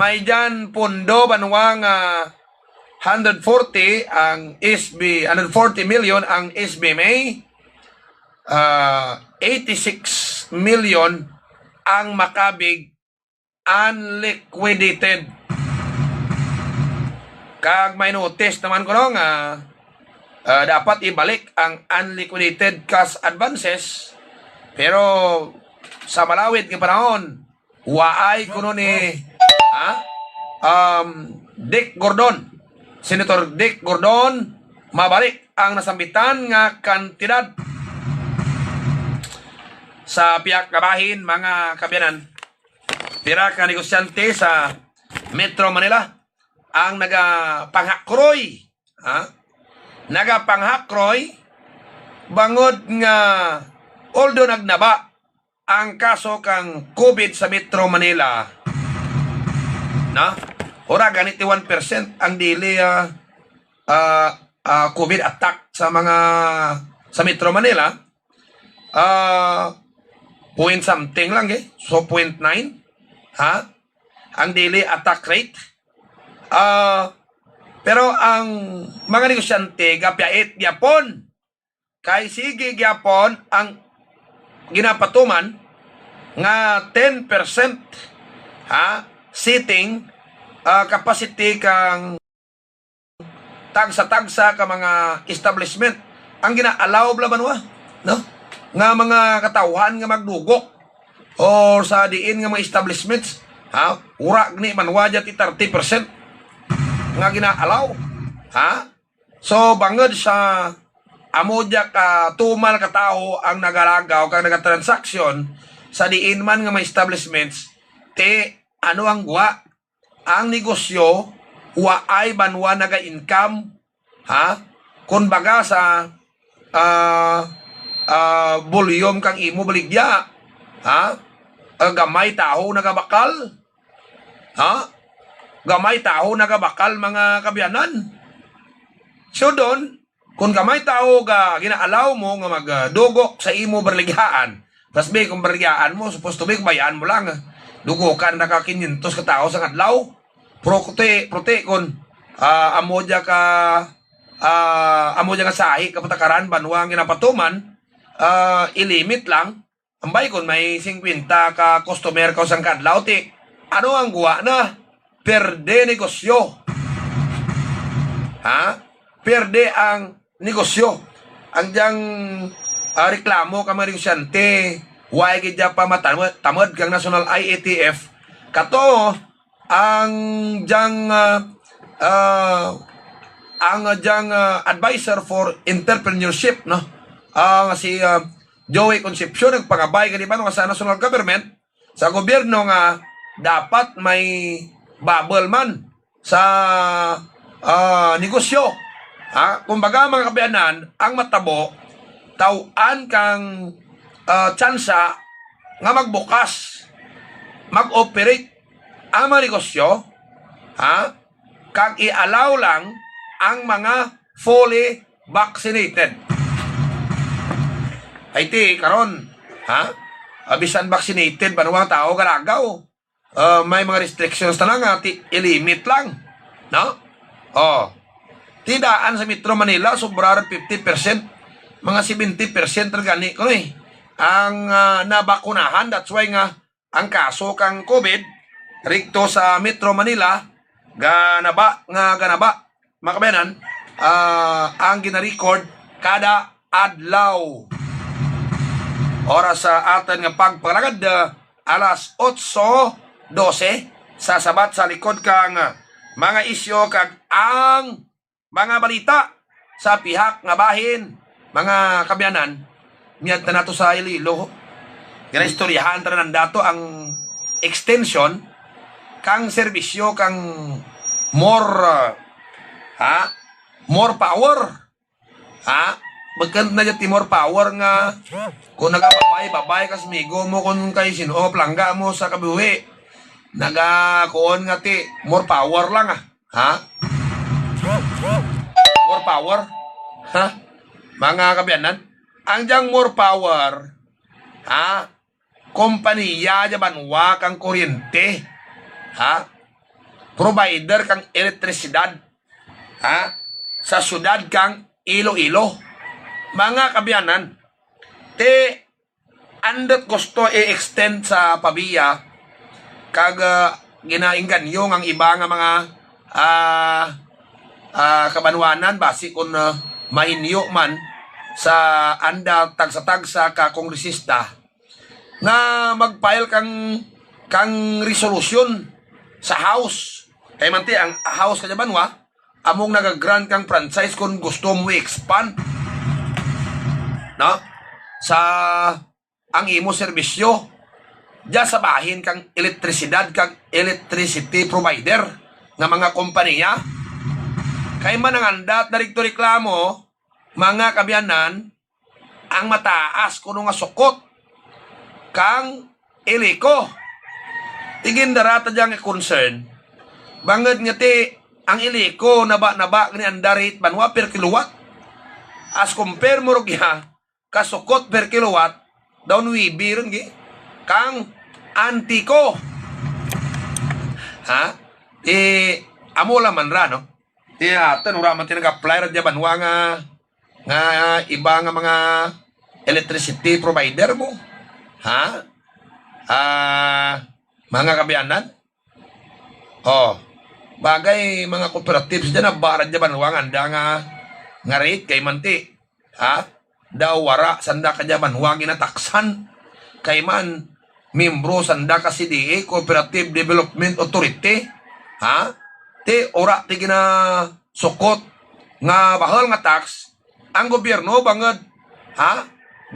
may dyan pundo banwang 140 ang SB, 140 million ang SBMA, 86 million ang Makabig unliquidated. Kag may notice naman ko no nga dapat ibalik ang unliquidated cash advances, pero sa malawit nga panahon waay kuno ni Dick Gordon, Senator Dick Gordon, mabalik ang nasambitan nga kantidad sa piyak kabahin mga kabyanan. Pira ka negosyante sa Metro Manila ang nagapangakroy, nagapangakroy bangod nga although nagnaba ang kaso kang COVID sa Metro Manila, na ora ganit 1% ang dili COVID attack sa mga sa Metro Manila, point something lang so 0.9 ang daily attack rate. Pero ang mga negosyante gapyait gyapon kay sige gyapon ang ginapatuman nga 10% seating capacity kang tagsa-tagsa ka mga establishment ang gina-allow blaban no nga mga katawhan nga magdugok or sa diin nga mga establishments ura gni manwa ti 30% nga gina-allow. So bangod sa amodya ka tumal ka tao ang nagalagaw kang nagatransaksyon sa diin man nga mga establishments, ano ang guwa ang negosyo wa ay banwa naga-income kun baga sa volume kang imo baligya gamay tao nagabakal gamay tao nagabakal mga kabyanan. So doon kung gamay tao ga ginaalaw mo nga magdugok sa imo balighaan, tas be kung balighaan mo supposed to be bayaan mo lang dugokan naka 500 ka tao sa adlaw prote kon amodya ka sahi kapatakaran banwa nga napatuman ilimit lang ambay kon may 50 ka customer ka sang kadlaw ano ang guwa na perde negosyo perde ang negosyo ang diyang reklamo ka mga negosyante why gidya pa tamad kang national IATF kato ang diyang advisor for entrepreneurship no si Joey Concepcion nagpangabay kaniba sa national government sa gobyerno nga dapat may bubble man sa negosyo kumbaga mga kabayanan ang matabo tawaan kang tsansa nga magbukas mag-operate ang mga negosyo kag i-allow lang ang mga fully vaccinated. Ay karon bisan vaccinated banwang tao galagaw may mga restrictions na lang i-limit lang no tidaan sa Metro Manila sobraran 50% mga 70% gani ko ang nabakunahan. That's why nga ang kaso kang COVID rikto sa Metro Manila ganaba makabayanan ang gina-record kada adlaw. Oras sa atin nga pagpalagad alas 8:12 sasabat sa likod kang mga isyo kag ang mga balita sa pihak nga bahin mga kabyanan. Miyad na nato sa Iloilo gina-istoryahan ta ng dato ang extension kang serbisyo kang more power bagkan na jati more power nga kung nagababay kas migo mo kung kay sino plangga mo sa kabuhi nagakuon nga more power lang more power mga kabyanan ang diyang more power kompanya jabanwa kang kuryente provider kang elektrisidad sa syudad kang Iloilo. Mga kabiyanan, andot gusto i-extend sa pabiya kag ginaingganyo ang iba nga mga kabanwanan basi kung mahinyo man sa anda tagsa-tagsa ka kongresista nga mag-file kang resolution sa House. Kaya manti ang House kanya banwa among nagagrant kang franchise kung gusto mo expand no sa ang imo serbisyo diya sa bahin kang elektrisidad kang electricity provider nga mga kompanya. Kay man ang andat na rikto reklamo mga kabiyanan ang mataas kuno nga sukot kang iliko. Tigin darata diyang concern bangad nga ti ang iliko naba ni andarit banwa per kilowatt as compare mo rogya kasukot per kilowatt daw wibi ron gi kang antiko amo laman ra no atan ura man tinag-apply ra diyan banwa nga iba nga mga electricity provider mo mga kabiyanan bagay mga cooperatives dyan na barad dyan banwa nga rate kay manti daw wara sanda ka dyan banwa ginataksan kay man membro sanda ka CDA Cooperative Development Authority ti ora ti gina sukot nga bahal nga tax ang gobyerno bangad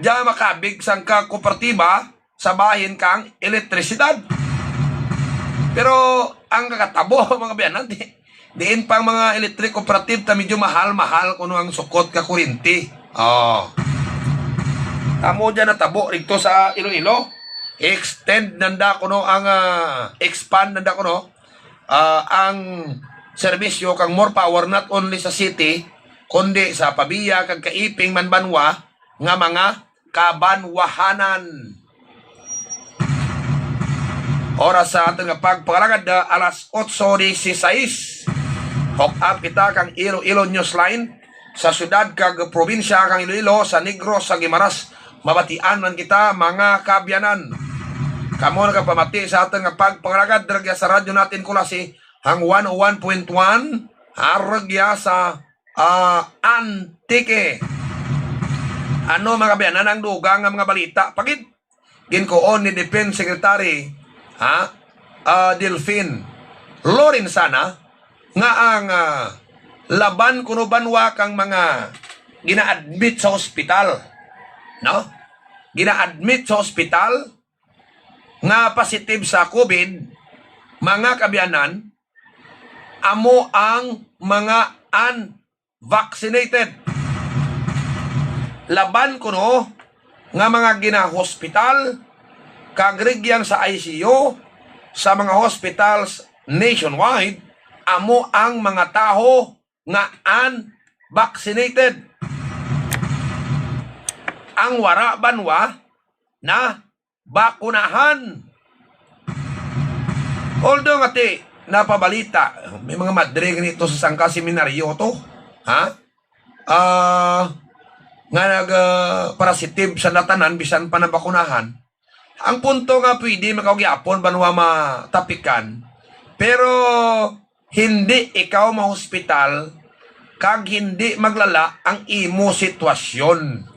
diya makabig sang ka kooperatiba sa bahin kang elektrisidad. Pero ang kakatabo mga biyanan diin pang mga electric cooperative ta medyo mahal kuno ang sukot ka kuryente. Amo dyan natabo rito sa Iloilo. Extend nanda kuno ang expand nanda kuno ang serbisyo kang more power not only sa city kundi sa pabiya kag kaiping man banwa nga mga kabanwahanan. Oras sa ating pagpakalagad alas 8:16. Hook up kita kang Iloilo Newsline sa syudad kag probinsya kang Iloilo sa Negros sa Guimaras. Mabatian man kita mga kabyanan. Kamo nagapamati sa ating pagpakalagad dragya sa radyo natin kulasi ang 101.1 aragya sa Antique. Ano mga kabyanan ang dugang nga mga balita pagid ginkoon ni Defense Secretary Delphine Lorenzana nga ang laban kuno banwa kang mga gina-admit sa ospital gina-admit sa ospital nga positive sa COVID mga kabyanan amo ang mga unvaccinated. Laban kuno nga mga gina-hospital kagrigyang sa ICU sa mga hospitals nationwide amo ang mga taho nga unvaccinated. Ang wara banwa na bakunahan. Although nga napabalita may mga madre ganito sa sangka seminaryo to nga nag-parasitive sa natanan bisan pa na bakunahan. Ang punto nga pwede makagyapon banwa matapikan pero hindi ikaw ma-hospital kag hindi maglala ang imo sitwasyon.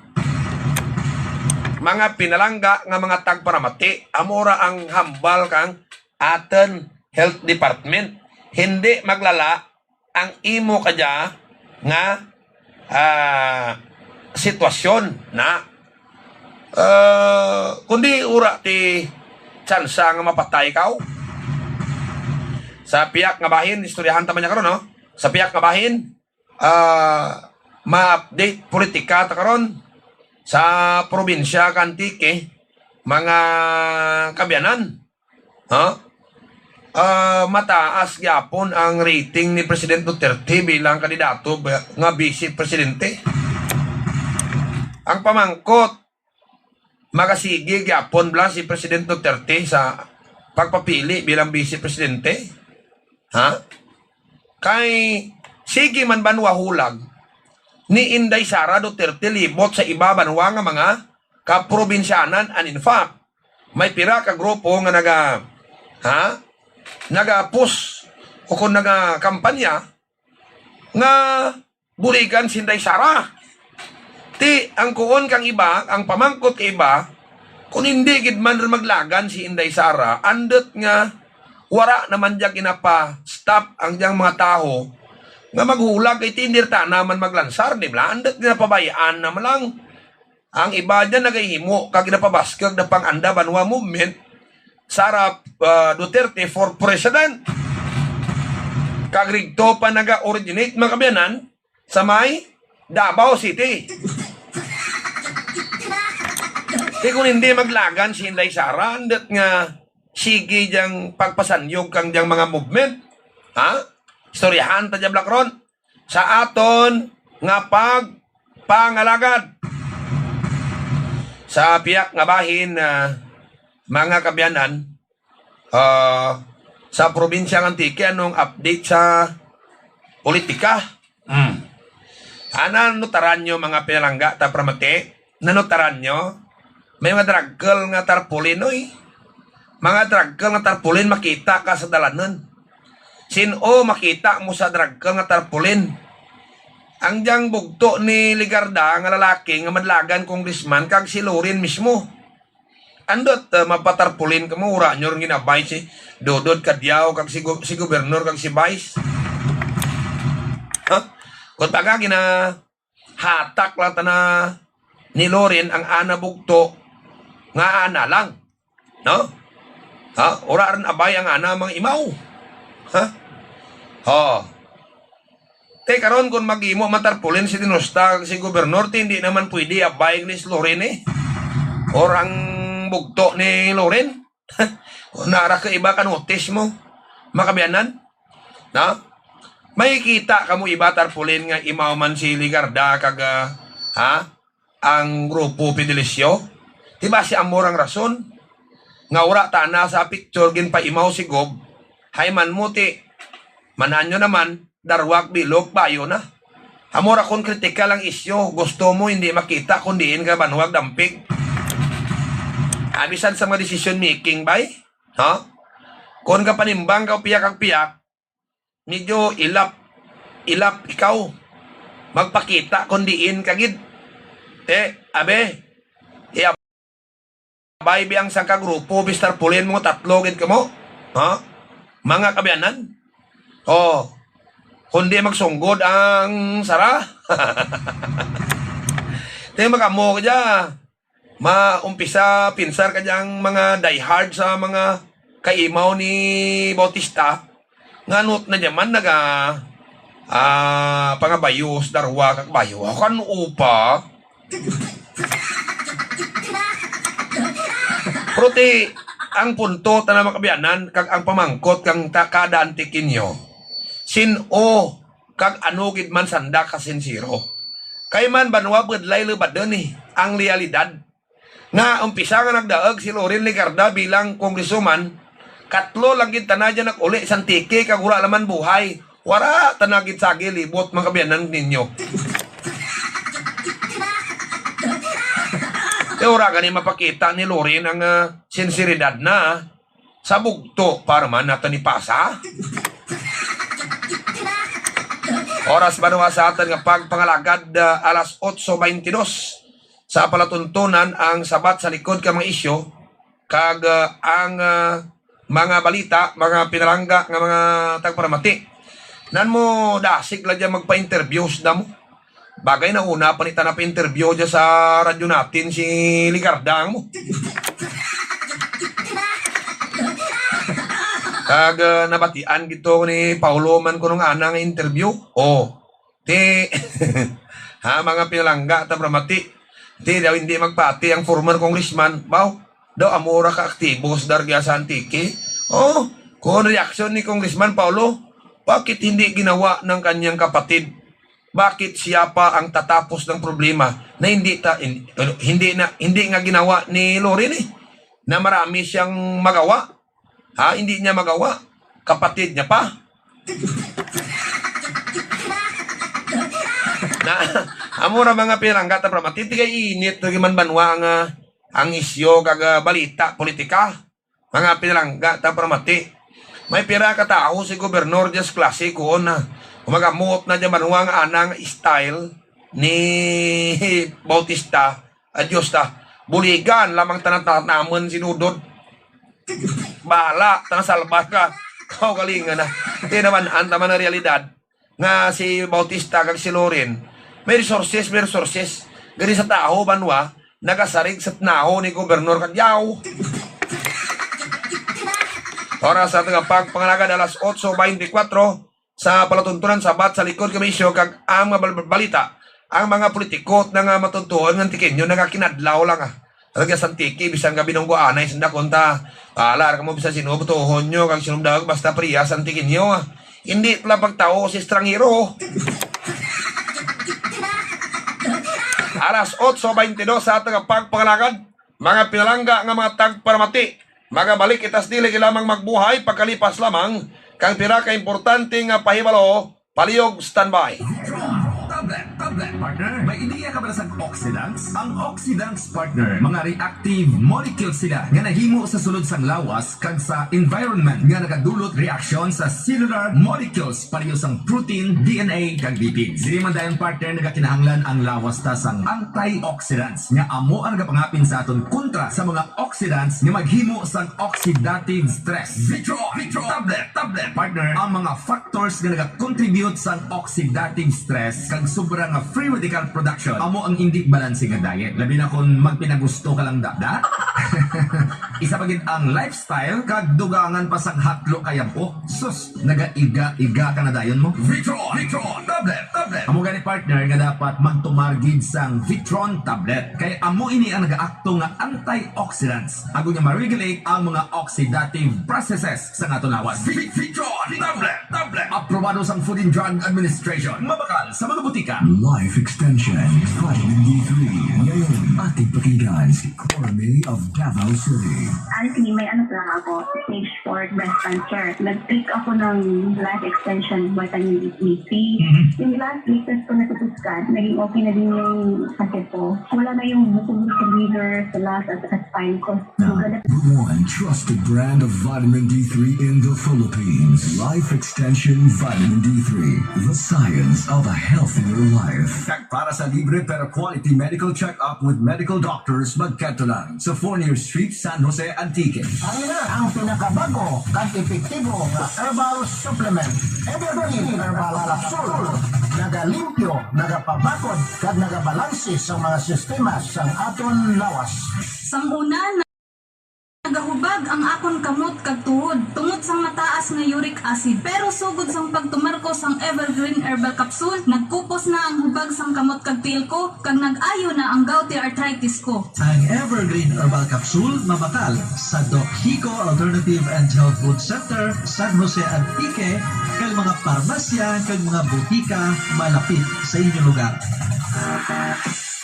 Mga pinalangga nga mga tagparamati amora ang hambal kang aten health department. Hindi maglala ang imo kadya nga sitwasyon na kundi ura ti tsansa nga mapatay ikaw. Sa piyak nga bahin, istoryahan taman niya karon no? Sa piyak nga bahin, ma-update politika ta karon sa probinsya Antique, mga kabyanan. Mataas gyapon ang rating ni President Duterte bilang kandidato nga vice presidente. Ang pamangkot magasigi gyapon bla si President Duterte sa pagpapili bilang vice presidente. Ha? Kay sige man banwa hulag ni Inday Sara Duterte libot sa iba banwa nga mga kaprobinsyanan, and in fact may pira ka grupo nga naga-push o kung naga-kampanya nga buligan si Inday Sara. Ti ang kuon kang iba, ang pamangkot kay iba, kung hindi gid man maglagan si Inday Sara, andot nga wara naman diya ginapa-stop ang diyang mga tao nga maghulag kay tindir ta naman maglansar, di ba? Andot ginapabayaan naman lang. Ang iba dyan nagahimo kag ginapabaskag na pang-anda banwa movement Sara Duterte for president. Kag rigto pa naga-originate mga kabyanan sa may Davao City. Di kung hindi maglagan si Inday Sara, andot nga sige diyang pagpasanyog kang diyang mga movement. Ha? Istoryahan ta diyang Blackron. Sa aton nga pangalagad. Sa piyak nga bahin mga kabyanan, sa probinsya ng Antique, anong update sa politika? Nanotaran nyo mga pinalangga ta pramati? Nanotaran nyo? May mga dragkel nga tarpulin, oy. Mga dragkel nga tarpulin makita ka sa dalanan. Sino makita mo sa dragkel nga tarpulin? Ang diyang bugto ni Ligarda nga lalaki nga madlagan congressman kag si Lorin mismo. Andot mapatarpulin ka mo, ura nyo rin ginabay si Dodod Kadyaw kag si Gobernur kag si Vice. Kung taga hatak lang na ni Lorin ang ana bugto nga ana lang. No? Ura rin abay ang ana mga imaw. Karon kung mag-imo matarpulin si Dinusta si Gobernur, hindi naman pwede abay ni Lorin or ang bugto ni Lorin. Kung nara ka iba kanotis mo makabyanan, na may kita kamo iba tarpulin nga imaw man si Ligarda kag ang grupo Fidelisio. Diba si Amor ang rason nga ura ta na sa picture gin pa imaw si Gob hayman mo ti mananyo naman darwak bilog bayo na. Amor akong kritikal ang isyo, gusto mo hindi makita kundiin ka banwag dampig. Abisan sa mga decision making bay, kung ka panimbang ka piyak ang piyak, medyo ilap ikaw magpakita kundiin kagid. Abay biyang sang kagrupo bistar pulin mo tatlo gid kamo, mga kabyanan. Kundi magsunggod ang Sara. Tingnan magamo ka dya. Maumpisa pinsar ka dyang mga diehard sa mga kaimaw ni Bautista. Nganot na dyaman pangabayos, darwa kakbayo. Kan upa. Prote, ang punto na makabyanan, kag ang pamangkot kang kada antikin nyo. Sino kag anugid man sanda ka sinsiro. Kay man banwa budlay lebad ang realidad. Na umpisa nga nagdaag si Lorin Ligarda bilang kongresuman, katlo lang gid tanadya nag-uli santike kag wala laman buhay. Wara tanagid sagi libot mga kabyanan ninyo. Ora gani mapakita ni Lorin ang sinseridad na sa bugto para man nato ni pasa. Oras banwa sa atin nga pagpangalagad alas 8:22 sa palatuntunan ang sabat sa likod ka mga isyo kag ang mga balita, mga pinalangga nga mga tagparamati. Nan mo dasig la dyan magpa-interviews na mo. Bagay na una panita na pa-interview dyan sa radyo natin si Ligarda mo. Kag nabatian gito ni Paulo man ko nung anang interview. Mga pinalangga tagparamati. Daw hindi magpati ang former congressman. Daw amora ka aktibo sa darga sa Antique. Kung reaksyon ni Congressman Paulo, bakit hindi ginawa ng kanyang kapatid? Bakit siya pa ang tatapos ng problema na hindi nga ginawa ni Lorin na marami siyang magawa? Hindi niya magawa. Kapatid niya pa. Na amo ra mga pirangga ta matitigay init to man banwa ang isyo kag balita politika. Mga pirangga ta mati. May pira ka tao si gobernador just klase ko na umagamot na dyan banwa nga anang style ni Bautista Diyos ta. Buligan lamang tanang-tanamon sinudod. Bahala, tanang salbas ka. Kau kalinga na. Hindi naman, anta man na realidad nga si Bautista kag si Loren. May resources. Gani sa tao, banwa, nagasarig sa tnaho ni Gobernador Kadyaw. Oras sa pangalagan alas 8:24 sa palatuntunan sabat sa likod kamisyo kag ang mga balita. Ang mga politiko na nga matuntuon ng tikinyo nagakinadlaw lang Talaga santiki bisan ka binunggo anay sanda konta. Alar kamo bisa sino butuhon nyo kag sinumdag basta priya santikin nyo. Hindi tala pagtao si estrangero. Alas 8:22 sa atong pagpangalagad. Mga pinalangga nga mga tagparamati. Mga balik itas dili lamang magbuhay pagkalipas lamang kang pira ka importante nga pahibalo palihog standby. Tablet, partner. May ideya ka ba sa oxidants? Ang oxidants, partner, mga reactive molecules sila nga nahimo sa sulod sang lawas kag sa environment nga nagadulot reaksyon sa cellular molecules pareho sang protein, DNA kag lipids. Dili man dayon, partner, nagakinahanglan ang lawas ta sang antioxidants nga amo ang nagapangapin sa aton kontra sa mga oxidants nga maghimo sang oxidative stress. Vitro, tablet, partner, ang mga factors nga nagakontribute sang oxidative stress kag sobrang free radical production amo ang hindi balancing nga diet. Labi na kung magpinagusto ka lang da. Isa pa gid ang lifestyle kag dugangan pa sang hatlo kayampo. Sus, nagaiga ka na dayon mo. Vitron tablet. Amo gani, partner, nga dapat magtumargid sang Vitron tablet kay amo ini ang nagaakto nga antioxidants ago nga ma-regulate ang mga oxidative processes sa aton lawas. Vitron tablet. Aprobado sang Food and Drug Administration. Mabakal sa mga butika. Life Extension, Vitamin D3. Ngayon, ating pakinggan si Coramay of Davao City. Honestly, may ano lang ako, stage 4 breast cancer. Nag-take ako ng life extension vitamin D3. Yung last week, test ko natutupkan, naging okay na din yung sakit ko. Wala na yung bukod sa liver, sa last, at sa spine ko. Now, one trusted brand of vitamin D3 in the Philippines. Life Extension Vitamin D3. The science of a healthier life. Kag para sa libre pero quality medical check-up with medical doctors, magkanto lang sa Fournier Street, San Jose, Antique. Ang ina ang pinakabago kag epektibo nga herbal supplement. Evergreen Herbal Capsule. Nagalimpyo, nagapabakod, kag nagabalanse sa mga sistema sang aton lawas. Sanguna nagahubag ang akon kamot kag tuhod tungod sang mataas nga uric acid, pero sugod sang pagtumarko sang Evergreen Herbal Capsule nagkupos na ang hubag sang kamot kag tiil ko kag nag-ayo na ang gouty arthritis ko. Ang Evergreen Herbal Capsule mabakal sa Doc Hico Alternative and Health Food Center, San Jose, Antique, kag mga parmasya kag mga butika malapit sa inyong lugar.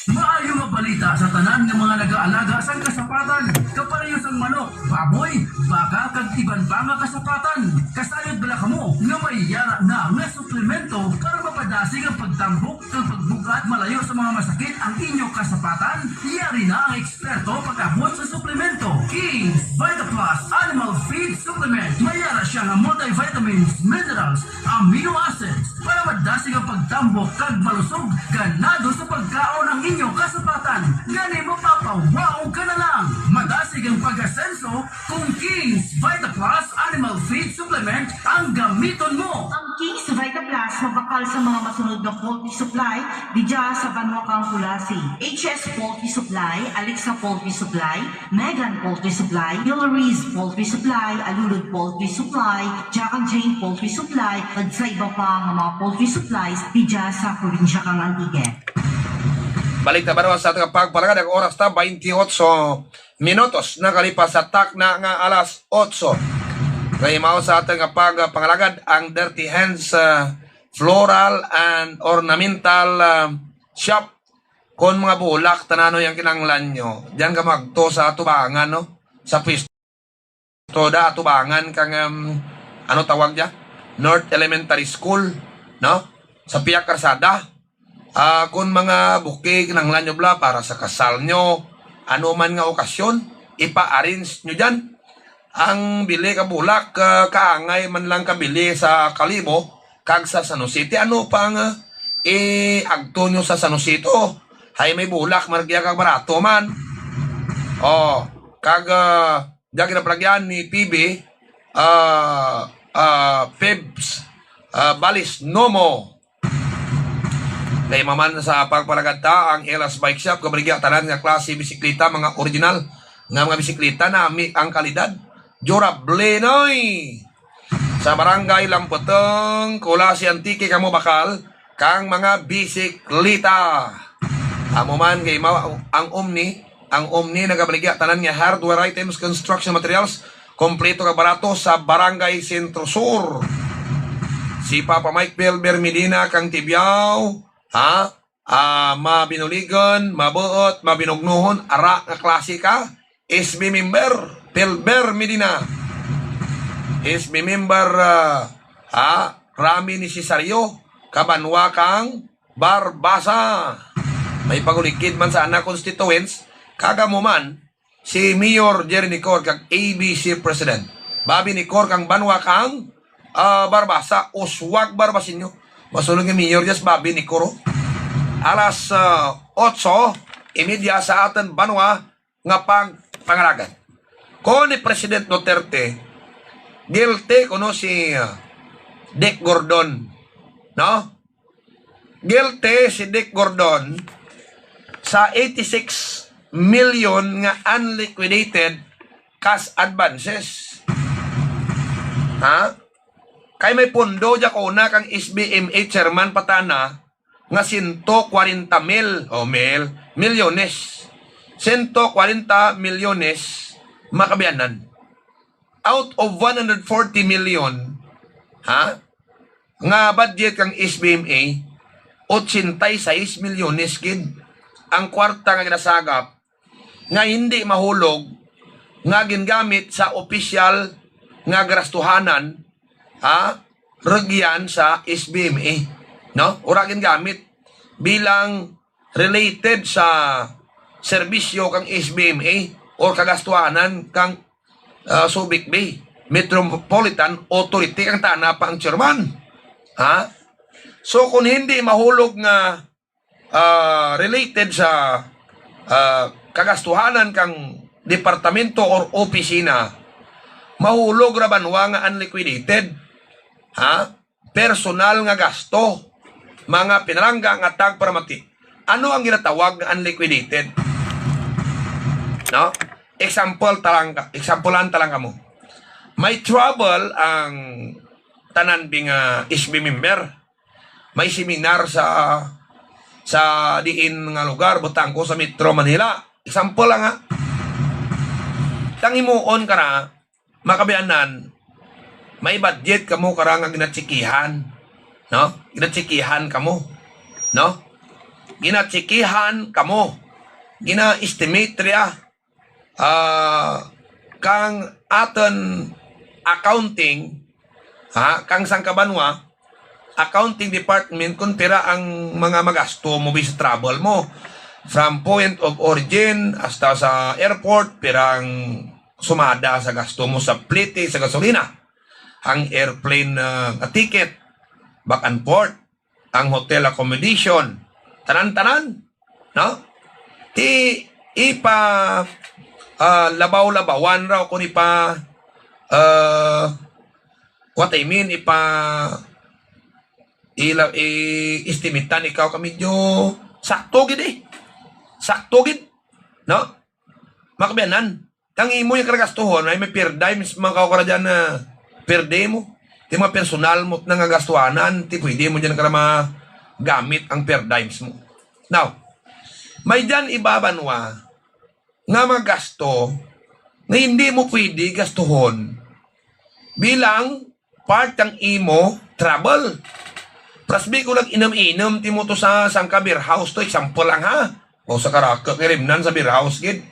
Maayo nga balita sa tanan ng mga nag-aalaga sa kasapatan. Kapareho sang manok, baboy, baka kag iban pa nga kasapatan. Kasayod bala kamo nga may yara na nga suplemento para mapadasig ang pagtambok kag pagbukat malayo sa mga masakit ang inyong kasapatan. Yari na ang eksperto pagabot sa suplemento. King's Vita Plus Animal Feed Supplement. Mayara siya nga multivitamins, minerals, amino acids para madasig ang pagtambok kag malusog ganado sa pagkaon ang inyong kasapatan. Gani mo papawaw ka na lang. Madasig ang pag-asenso kung King's Vita Plus Animal Feed Supplement ang gamiton mo. Ang King's Vita Plus mabakal sa mga masunod na poultry supply dija sa Banwa Kulasi. HS Poultry Supply, Alexa Poultry Supply, Megan Poultry Supply, Hillary's Poultry Supply, Alulod Poultry Supply, Jack and Jane Poultry Supply, at sa iba pa ng mga poultry supplies dija sa probinsya kang Antique. Balik na ba sa ating pagpalagad? Ang oras na 28 minutos na kalipas sa tak na nga alas 8. Kaya mao sa ating pagpangalagad ang Dirty Hands Floral and Ornamental Shop. Kung mga bulak, tanano yung kinanglan nyo. Diyan ka magto sa tubangan, no? Sa pwesto da tubangan kang ano tawag dyan? North Elementary School, no? Sa Piak Karsada. Kung mga bukig ng lanyobla para sa kasal nyo, ano man nga okasyon, ipa-arrange nyo dyan. Ang bili ka bulak, kaangay man lang kabili sa Kalibo, kag sa San Jose. Ano pang agto nyo sa San Jose to? Hay may bulak, maragya kag barato man. Kag diyan kinapragyan ni PB, Pebs, Balis, Nomo. Kay maman sa pagpalagata ang Elas Bike Shop, kabaligya tanan nga klase bisikleta, mga original nga mga bisikleta na ang kalidad. Durable noy. Sa barangay Lampotong, Kulasi Antique kamo bakal kang mga bisikleta. Amo man kay ang Omni nagabaligya tanan nga hardware items, construction materials, kompleto ka barato sa Barangay Sentro Sur. Si Papa Mike Pelber Medina kang Tibiao, mabinuligon, mabuot, mabinugnuhon, ara nga klasika, SB member Pelber Medina. SB member Rami ni Cesario, kabanwa kang Barbasa. May pagulikid man sa anak constituents, kagamo man si Mayor Jerry Nicor kang ABC President. Babi Nicor kang banwa kang Barbasa, uswag Barbasinyo. Masulong yung Mayor Jas Babi Nicor. Alas 8, imedya sa atin banwa nga pangalagan. Ko ni President Duterte, guilty kuno si Dick Gordon, no? Guilty si Dick Gordon sa 86 million nga unliquidated cash advances. Kay may pondo dya ko na kang SBMA chairman patana nga 140 milyones. 140 milyones makabianan. Out of 140 million, nga budget kang SBMA, 86 milyones gid ang kwarta nga ginasagap nga hindi mahulog nga gingamit sa opisyal nga gastuhanan regyan sa SBMA, no? Ura gingamit bilang related sa serbisyo kang SBMA or kagastuhanan kang Subic Bay Metropolitan Authority kang tana pa ang chairman. So kung hindi mahulog nga related sa kagastuhanan kang departamento or opisina, mahulog ra banwa nga unliquidated, personal nga gasto, mga pinarangga nga tag paramati. Ano ang ginatawag nga unliquidated? No? Examplean talang kamo. May trouble ang tanan bing SB member. May seminar sa diin nga lugar, Butangko sa Metro Manila. Example lang ha. Tangimuon ka na, makabianan, may budget kamo kara nga ginatsikihan. No? Ginatsikihan kamo. No? Ginatsikihan kamo. Gina-estimate riya. Kang aton accounting, kang sangkabanwa, accounting department kung pira ang mga magasto mo sa travel mo. From point of origin hasta sa airport, pirang sumada sa gasto mo sa plite, sa gasolina. Ang airplane ticket, back and forth, ang hotel accommodation, tanan-tanan, no? Labaw-labawan raw kung istimitan ikaw kami medyo sakto gid, no? Makabianan tangi mo yung karagastuhon ay may per dime mga kawara dyan na per day mo di mga personal mo na nga gastuhanan di pwede mo dyan karama gamit ang per dimes mo. Now may dyan ibabanwa nga mga gasto na hindi mo pwede gastuhon bilang part ng imo travel. Prasbi ko lang inam-inam ti mo to sa sangka beer house to, example lang ha. O sa Karaka kirimnan sa beer house gid.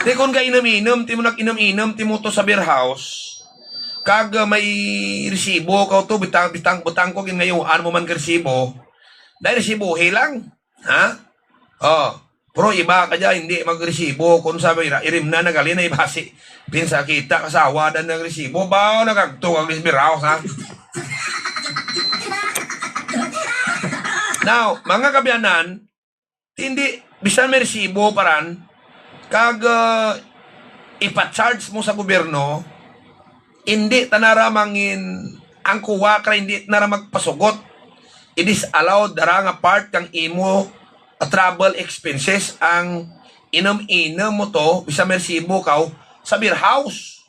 Di kung ka inam-inam, ti mo nag-inam-inam, ti mo to sa beer house, kag may resibo ka to, bitang ko ngayon, ano mo man ka resibo, dahil resibo, hilang. Ha? Oh, pero iba ka dyan, hindi mag-resibo, kung sabi, irim na nagali na ibasi, pinsa kita, kasawa na ng resibo, ba, nagagto ang beer house, ha? Now, mga kabyanan, hindi, bisan may resibo paran, kag ipacharge mo sa gobyerno, hindi tanaramangin ang kuwa ka hindi tanara magpasugot. It is allowed dara nga part kang imo travel expenses ang inam-inam mo to bisa may resibo ka sa beer house.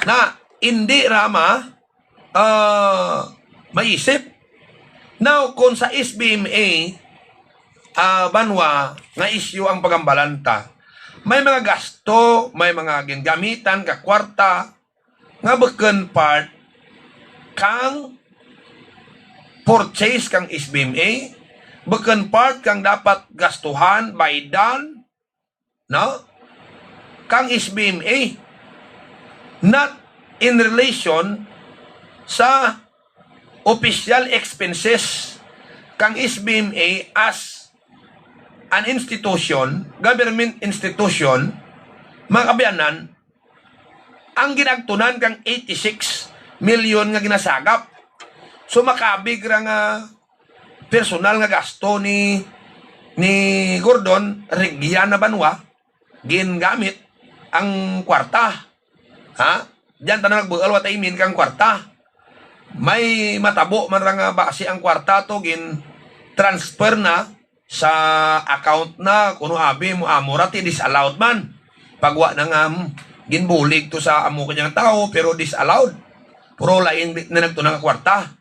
Na hindi rama maisip. Now, kung sa SBMA, banwa, nga issue ang pagambalanta, may mga gasto, may mga gingamitan, kakwarta, nga beken part, kang purchase kang SBMA, beken part kang dapat gastuhan, baydan, no? Kang SBMA, not in relation sa official expenses kang SBMA as an institution, government institution, mga kabyanan, ang ginagtunan kang 86 million nga ginasagap. So makabig ra nga personal nga gasto ni Gordon Regyan na banwa gingamit ang kwarta. Ha? Diyan tanan nagbugal wa taimin kang kwarta. May matabo man ra nga base ang kwarta to gin transfer na sa account na kuno abi mo amorati disallowed man pagwa na nga ginbulig to sa amo kanyang tao pero disallowed puro lain na nagtunang kwarta.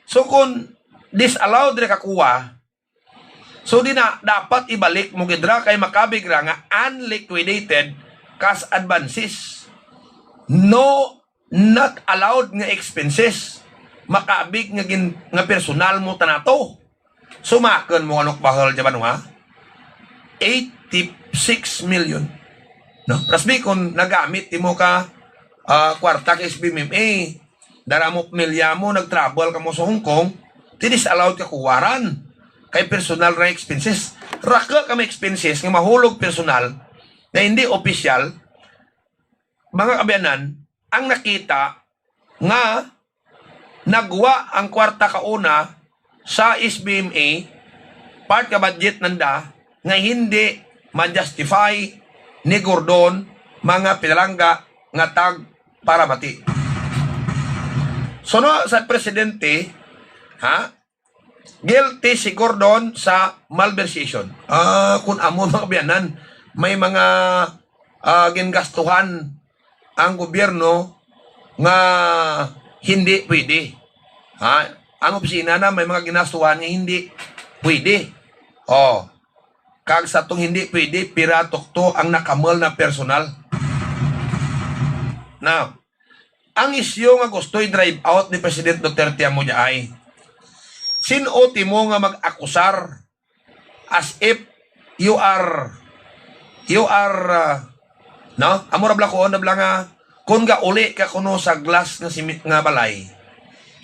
So kung disallowed ra kakuha, so di na dapat ibalik mo gidra kay makabig ra nga unliquidated cash advances, no not allowed nga expenses, makabig nga personal mo tanato. Sumakan mo anok bahal jaban ha? 86 million. No? Prasbi kung nagamit mo ka kwarta ka SBMA, dara mo pamilya mo, nag-travel ka mo sa Hong Kong, tinis allowed ka kuwaran kay personal na expenses. Raka ka may expenses nga mahulog personal na hindi official, mga kabyanan, ang nakita nga nagwa ang kwarta kauna sa SBMA part ka budget nanda nga hindi ma-justify ni Gordon mga pinalangga nga tag para mati. So no, sa presidente, ha? Guilty si Gordon sa malversation. Kung amo mga kabyanan, may mga gingastuhan ang gobyerno nga hindi pwede. Ha? Ang opisina na may mga ginastuhan nga hindi pwede. Kag sa tong hindi pwede, piratok to ang nakamal na personal. Now, ang isyo nga gusto i-drive out ni President Duterte amo ay sinoti mo nga mag-akusar as if you are no? Amura bla ko na bla nga kung ga uli ka kuno sa glass nga simit nga balay,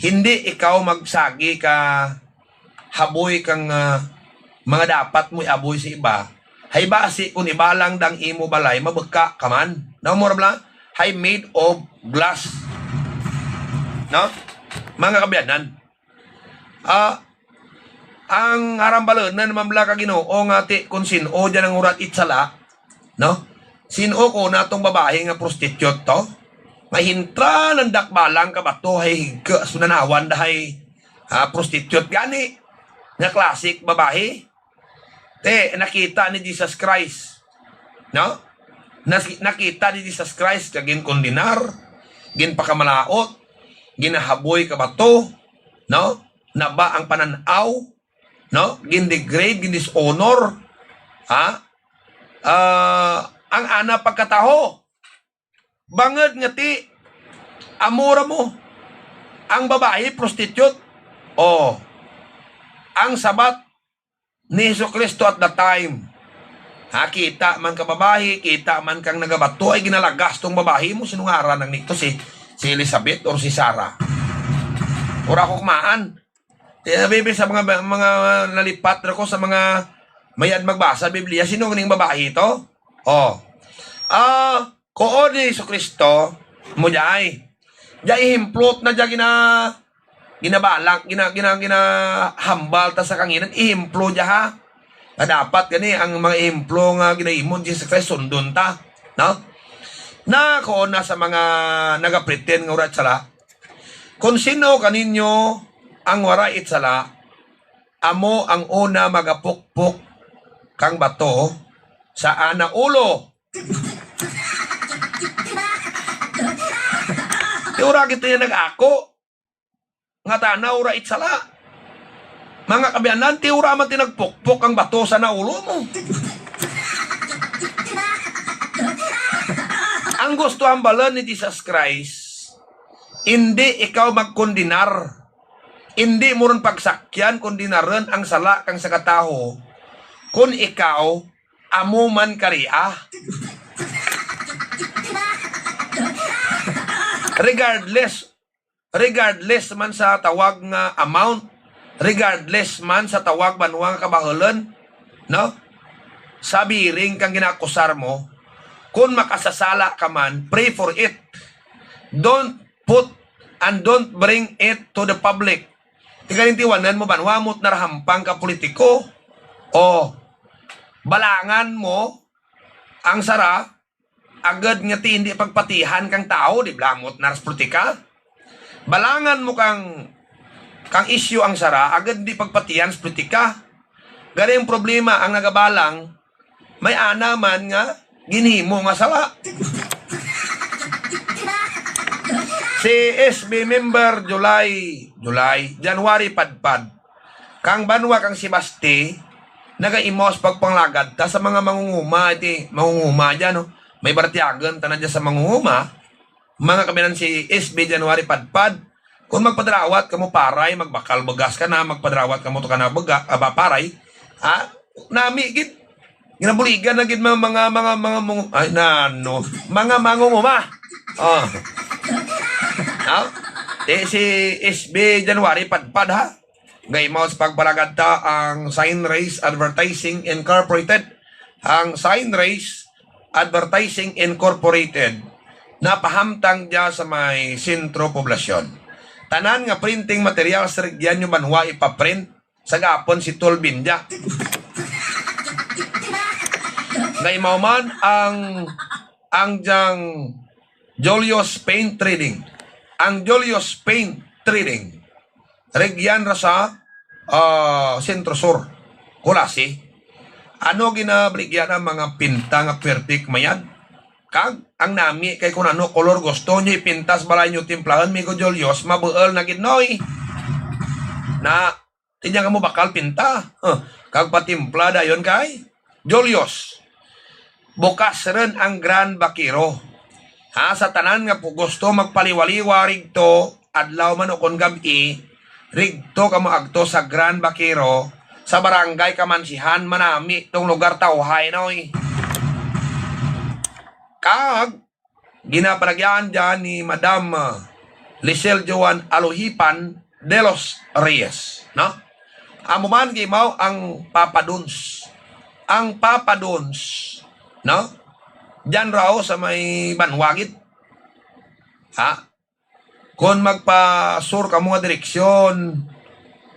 hindi ikaw magsagi ka haboy kang mga dapat mo iaboy sa iba. Hay basi kung ibalang dang imo balay mabagka kaman. No amura bla hay made of glass. No? Mga kabyanan. Ang harambalon na naman bla ka Ginoo nga ti kung sino dyan ang urat itsala, no? Sino ko na tong babae nga prostitute to? Mahintra ng dakbalang ka ba to? Hay sunanawan dahay prostitute gani. Nga classic babae. Nakita ni Jesus Christ. No? Nakita ni Jesus Christ kagin kondinar, gin pakamalaot, ginahaboy ka ba to? No? Naba ang pananaw, no? Gin degrade, gin dishonor. Ang ana pagkataho. Bangad nga ti amura mo. Ang babae prostitute. Ang sabat ni Jesucristo at the time. Kita man ka babahi, kita man kang nagabato, ay ginalagas tong babahi mo, sinungaran ng nito si Elizabeth or si Sarah. Ora ko kumaan. Bibi sa mga nalipat ko sa mga mayad magbasa Biblia, sino ning babae ito? Koon ni Jesucristo mo jay. Jay himplot na jay ginabalak, ginahambal ta sa kanginan, ihimplo dya ha. Dapat gani ang mga ihimplo nga ginaimon Jesus Christ sundon ta, no? Na ko na sa mga nagapretend nga urat sala. Kung sino kaninyo ang warait sala, amo ang una magapukpok kang bato sa ana ulo. Ura kita yan nag-ako. Nga tana ura itsala. Mga kabiyanan, tiura man tinagpukpok ang bato sa naulo mo. Ang gusto hambalan ni Jesus Christ, hindi ikaw magkondinar. Hindi mo rin pagsakyan, kondinaran ang sala kang sa kataho. Kung ikaw, amo man kariah. Regardless man sa tawag nga amount, regardless man sa tawag banwa nga kabahalan, no? Sabiring kang ginakusar mo, kung makasasala ka man, pray for it. Don't put and don't bring it to the public. Tigalintiwanan mo banwa mo't narahampang ka politiko, o balangan mo ang sara, agad nga ti hindi pagpatihan kang tao, di blamot naras politika. Balangan mo kang issue ang sara, agad di pagpatihan sa politika. Gari yung problema ang nagabalang, may ana man nga ginhimo nga sala. Si SB member January padpad, kang banwa kang si Basti, nagaimos pagpanglagad ta sa mga mangunguma, mangunguma dyan, no? May bartiagan tanan dyan sa mangunguma, mga kabinan si SB January padpad, kung magpadrawat ka mo paray, magbakal bagas ka na, magpadrawat ka mo to ka na paray, nami gid, ginabuligan na gid mga mangunguma. Si SB January padpad ha. Ngayon sa pagbalagad ta ang Sign Race Advertising Incorporated. Ang Sign Race Advertising Incorporated napahamtang dya sa may sentro poblasyon. Tanan nga printing materials regyan nyo banwa ipaprint sa gapon si Tolbin dya. Ngayon man ang dyang Julius Paint Trading. Ang Julius Paint Trading regyan ra sa Sentro Sur, Kulasi. Ano ginabligyan ang mga pinta nga pertik mayan? Kag ang nami kay kung ano kolor gusto nyo ipintas balay nyo timplahan migo Julius, mabuel na ginoy. Na tinya ka mo bakal pinta. Kag patimpla dayon kay Julius. Bukas rin ang Grand Bakiro. Sa tanan nga po gusto magpaliwaliwa rigto adlaw man o kon gabi rigto ka mo agto sa Grand Bakiro sa barangay Kamansihan manami tong lugar tawhay noy. Kag ginapalagyan dyan ni Madam Lisel Joan Aluhipan de los Reyes, no? Amo man gimaw ang Papa Duns. Ang Papa Duns, no? Diyan raw sa may Banwagit. Kung magpa-sur ka mga direksyon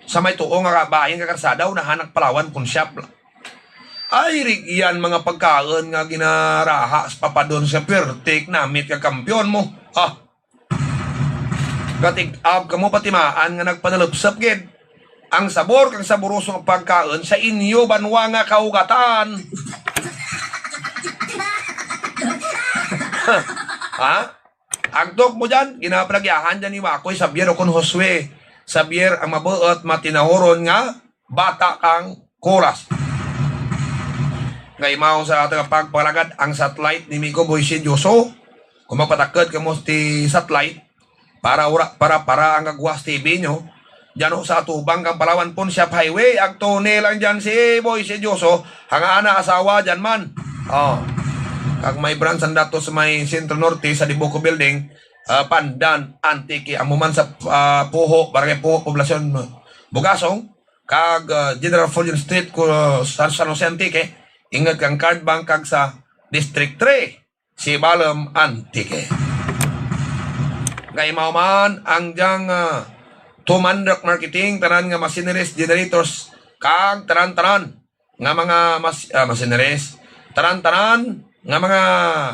sa may tuong nga kabayan kakarsadaw na hanak Palawan kung siya. Ay, rigyan mga pagkaan nga ginaraha sa papadon sa pertik namit ka kampiyon mo. Katig-ab ka mo patimaan nga nagpanalupsap gid. Ang sabor kang saborosong pagkaan sa inyo banwa nga kaugatan. Agtok mo dyan, ginapalagyahan dyan ni Wakoy, Xavier o kun Josue. Xavier ang mabuot matinahoron nga, bata kang kuras. Ngay mao sa ating pagpalagad, ang satellite ni Migo Boysin Yoso, kung mapatakad ka mo ti satellite, para ang Agwas TV nyo, Diyan ho sa Atubang kang Palawan Punsyap Highway. Ang tune lang dyan si Boy, si Diyoso. Hanga ana asawa dyan man. Oh. Kag may branch ang dato sa may Centro Norte sa Dibuco Building. Pandan, Antique. Amuman sa Puho, Barangay Puho, Poblasyon Bugasong. Kag General Fulton Street ko sa San Jose Antique. Ingat kang card bank kag sa District 3. Si Balam Antique. Ngay man ang diyang Tumandak Marketing, tanan nga machineries, generators, kag tanan-tanan nga mga machineries, tanan-tanan nga mga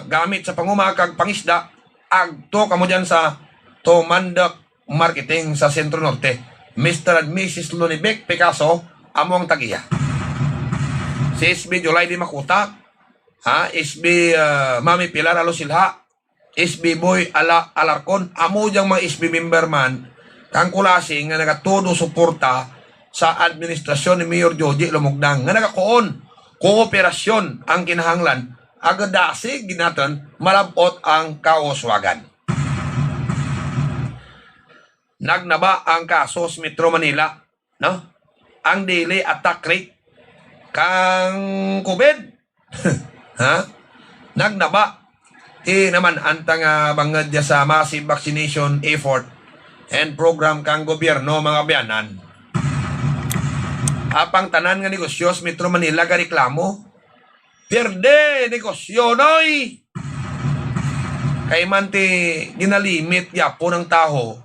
gamit sa panguma kag pangisda, agto kamo dyan sa Tumandak Marketing sa Sentro Norte. Mr. and Mrs. Lunibek Picasso, among tagiya. Si SB Julay Di Makuta, SB Mami Pilar Alosilha, SB Boy Alarcon, amo diyang mga SB member man, kang kulasing nga nagatudo suporta sa administrasyon ni Mayor Joji Lumugdang nga nagakoon kooperasyon ang kinahanglan agadasi ginatan malabot ang kaoswagan. Nagnaba ang kaso sa Metro Manila, no? Ang daily attack rate kang COVID nagnaba naman antang bangad dia sa massive vaccination effort and program kang gobyerno mga biyanan. Apang tanan nga negosyo sa Metro Manila ka reklamo. Pierde negosyo noy. Kay man ti ginalimit yapo ng tao